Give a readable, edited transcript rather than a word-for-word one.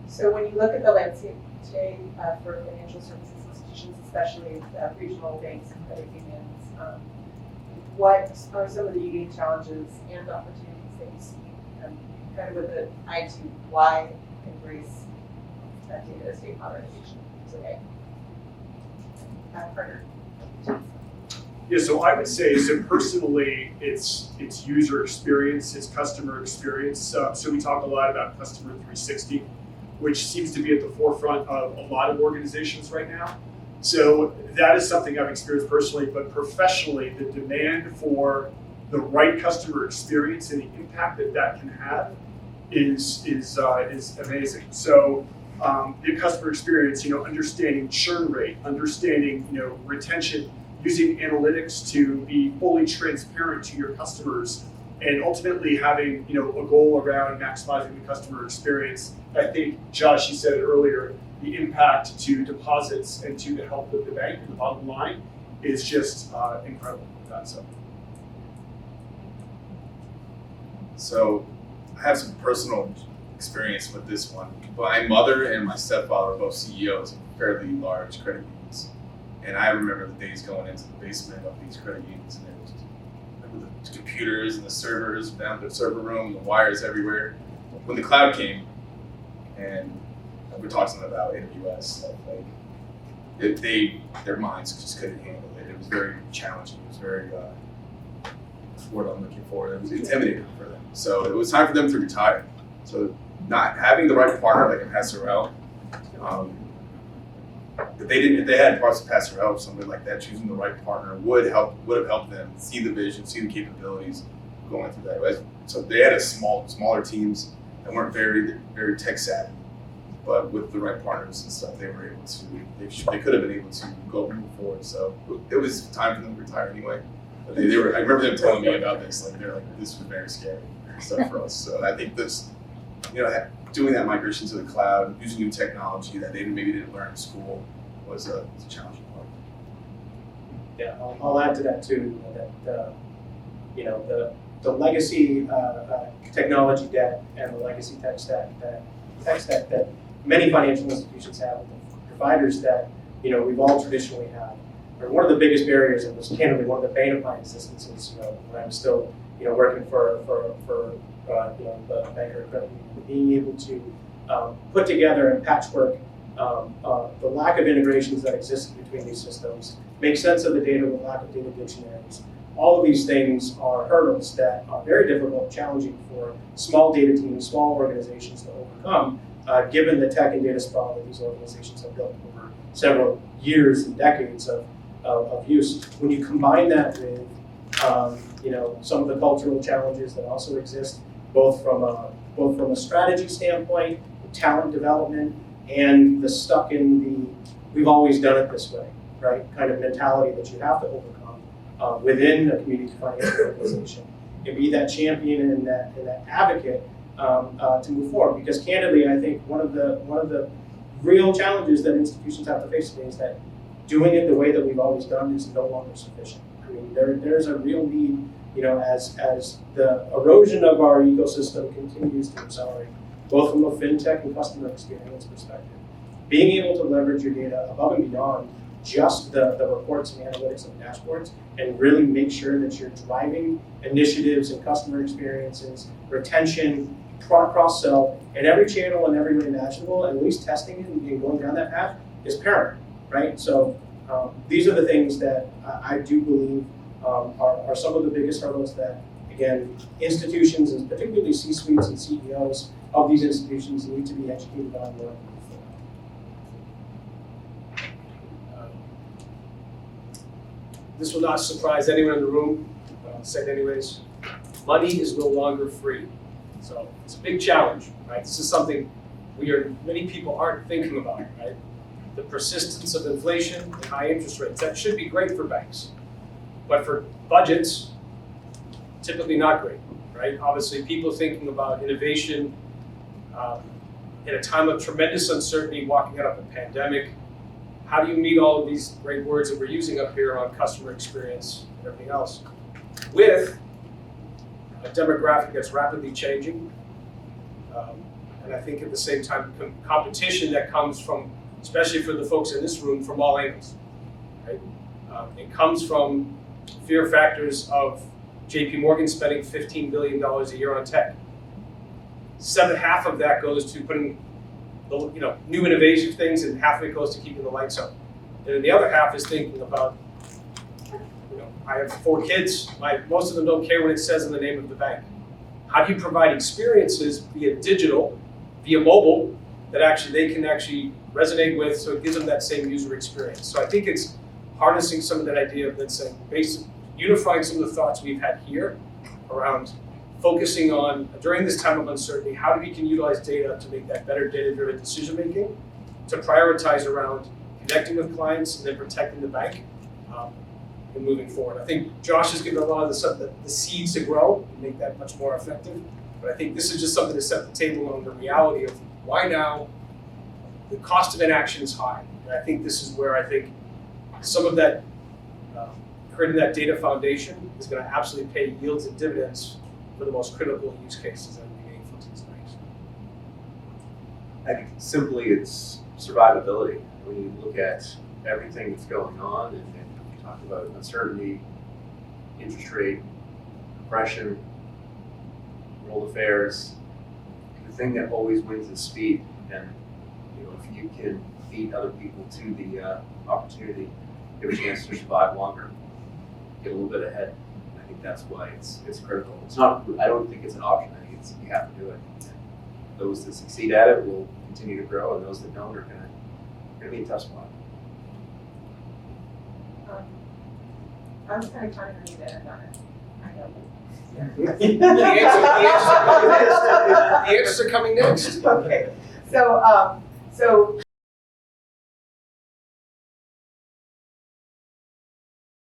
So when you look at the landscape today for financial services institutions, especially regional banks and credit unions, what are some of the unique challenges and opportunities that you see, kind of with the eye to why embrace that data estate modernization today? Carter. Yeah, so I would say, so personally, it's user experience, it's customer experience. So we talk a lot about customer 360, which seems to be at the forefront of a lot of organizations right now. So that is something I've experienced personally, but professionally, the demand for the right customer experience and the impact that that can have is amazing. So the customer experience, understanding churn rate, understanding, retention, using analytics to be fully transparent to your customers, and ultimately having, a goal around maximizing the customer experience. I think, Josh, you said it earlier, the impact to deposits and to the health of the bank and the bottom line is just incredible. So I have some personal experience with this one. My mother and my stepfather are both CEOs of fairly large credit unions. And I remember the days going into the basement of these credit unions, and it was the computers and the servers down to the server room, the wires everywhere. When the cloud came, and we're talking about AWS stuff, their minds just couldn't handle it. It was very challenging. It was very, what's the word I'm looking for? It was intimidating for them. So it was time for them to retire. So not having the right partner like a Passerelle, if they had parts of Passerelle or something like that, choosing the right partner would have helped them see the vision, see the capabilities going through that. So they had smaller teams that weren't very, very tech savvy, but with the right partners and stuff, they were able to. They could have been able to move forward. So it was time for them to retire anyway. But they were. I remember them telling me about this. They're like, this was very scary stuff for us. So I think this, doing that migration to the cloud, using new technology that they maybe didn't learn in school was a challenging part. Yeah, I'll add to that too. That the legacy technology debt and the legacy tech stack that many financial institutions have, with the providers that we've all traditionally had, are one of the biggest barriers, and was candidly one of the bane of my existence when I was still working for the banker credit union, being able to put together and patchwork the lack of integrations that existed between these systems, make sense of the data with lack of data dictionaries. All of these things are hurdles that are very difficult and challenging for small data teams, small organizations to overcome, given the tech and data sprawl that these organizations have built over several years and decades of use. When you combine that with some of the cultural challenges that also exist, both from a strategy standpoint, talent development, and the stuck in the we've always done it this way, right, kind of mentality that you have to overcome within a community financial organization, and be that champion and that advocate to move forward. Because candidly, I think one of the real challenges that institutions have to face today is that doing it the way that we've always done is no longer sufficient. I mean, there's a real need, as the erosion of our ecosystem continues to accelerate, both from a fintech and customer experience perspective. Being able to leverage your data above and beyond just the reports and analytics and dashboards, and really make sure that you're driving initiatives and customer experiences, retention, product cross-sell, and every channel and every way imaginable, at least testing it and going down that path is paramount, right? So these are the things that I do believe are some of the biggest hurdles that, again, institutions, and particularly C-suites and CEOs of these institutions, need to be educated on more. This will not surprise anyone in the room, but I'll say it anyways. Money is no longer free. So it's a big challenge, right? This is something many people aren't thinking about, right? The persistence of inflation and high interest rates, that should be great for banks. But for budgets, typically not great, right? Obviously, people thinking about innovation in a time of tremendous uncertainty, walking out of a pandemic. How do you meet all of these great words that we're using up here on customer experience and everything else with a demographic that's rapidly changing, And I think at the same time, competition that comes from, especially for the folks in this room, from all angles, right? It comes from fear factors of JP Morgan spending $15 billion a year on tech. Half of that goes to putting new innovative things, and half of it goes to keeping the lights on. And then the other half is thinking about, I have 4 kids, most of them don't care what it says in the name of the bank. How do you provide experiences via digital, via mobile, that they can resonate with, so it gives them that same user experience? So I think it's harnessing some of that idea of, let's say, unifying some of the thoughts we've had here around focusing on, during this time of uncertainty, how we can utilize data to make that better data-driven decision-making, to prioritize around connecting with clients and then protecting the bank, and moving forward. I think Josh has given a lot of the seeds to grow and make that much more effective, but I think this is just something to set the table on the reality of why now the cost of inaction is high. And I think this is where I think some of that, creating that data foundation is going to absolutely pay yields and dividends for the most critical use cases that would be meaningful to these banks. I think simply it's survivability. When you look at everything that's going on, and we talked about uncertainty, interest rate, compression, world affairs, the thing that always wins is speed. And if you can beat other people to the opportunity, you have a chance to survive longer, get a little bit ahead. I think that's why it's critical. It's not. I don't think it's an option. I think you have to do it. And those that succeed at it will continue to grow, and those that don't are going to be in a tough spot. I'm kind of trying to read it, and I know. The answers are coming next. Okay, so